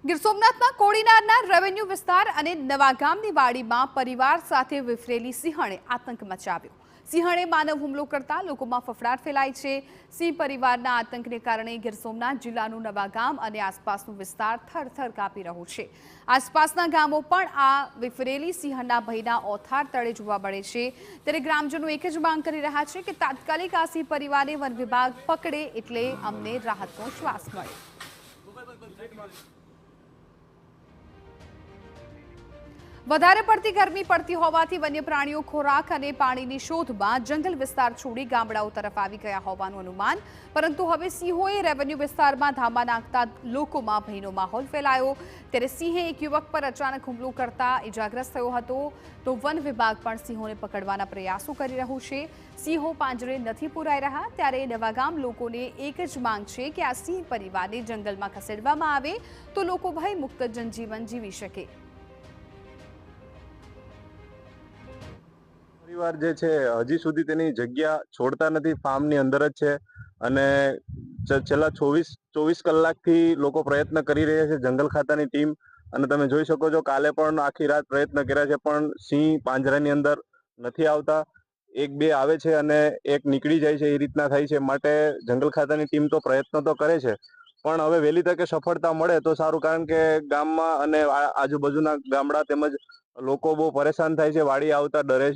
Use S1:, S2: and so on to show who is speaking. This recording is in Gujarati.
S1: ગીર સોમનાથના કોડીનારના રેવન્યુ વિસ્તાર અને નવાગામની વાડીમાં પરિવાર સાથે વિફરેલી સિંહણે આતંક મચાવ્યો। સિંહણે માનવ હુમલો કરતા લોકોમાં ફફડાટ ફેલાઈ છે। સિંહ પરિવારના આતંકને કારણે ગીર સોમનાથ જિલ્લાનું નવાગામ અને આસપાસનો વિસ્તાર થરથર કાપી રહ્યો છે। આસપાસના ગામો પણ આ વિફરેલી સિંહના ભયના ઓથાર તળે જોવા મળે છે। ત્યારે ગ્રામજનો એક જ માંગ કરી રહ્યા છે કે તાત્કાલિક આ સિંહ પરિવારને વન વિભાગ પકડે એટલે અમને રાહતનો શ્વાસ મળે। વધારે પડતી ગરમી પડતી હોવાથી વન્ય પ્રાણીઓ ખોરાક અને પાણીની શોધમાં જંગલ વિસ્તાર છોડી ગામડાઓ તરફ આવી ગયા હોવાનું અનુમાન, પરંતુ હવે સિંહોએ રેવન્યુ વિસ્તારમાં ધામા નાખતા લોકોમાં ભયનો માહોલ ફેલાયો। ત્યારે સિંહે એક યુવક પર અચાનક હુમલો કરતા ઇજાગ્રસ્ત થયો હતો, તો વન વિભાગ પણ સિંહોને પકડવાના પ્રયાસો કરી રહ્યું છે। સિંહો પાંજરે નથી પુરાઈ રહ્યા, ત્યારે નવાગામ લોકોને એક જ માંગ છે કે આ સિંહ પરિવારને જંગલમાં ખસેડવામાં આવે તો લોકો ભય મુક્ત જનજીવન જીવી શકે।
S2: પરિવાર જે છે હજી સુધી તેની જગ્યા છોડતા નથી, ફાર્મની અંદર જ છે અને છેલ્લા 24 કલાકથી લોકો પ્રયત્ન કરી રહ્યા છે, જંગલ ખાતાની ટીમ। અને તમે જોઈ શકો છો કાલે પણ આખી રાત પ્રયત્ન કર્યા છે, પણ સિંહ પાંજરાની અંદર નથી આવતા। એક બે આવે છે અને એક નીકળી જાય છે, એ રીતના થાય છે। માટે જંગલ ખાતાની ટીમ તો પ્રયત્ન તો કરે છે, પણ હવે વહેલી તકે સફળતા મળે તો સારું, કારણ કે ગામમાં અને આજુબાજુના ગામડા તેમજ લોકો બહુ પરેશાન થાય છે, વાડી આવતા ડરે છે।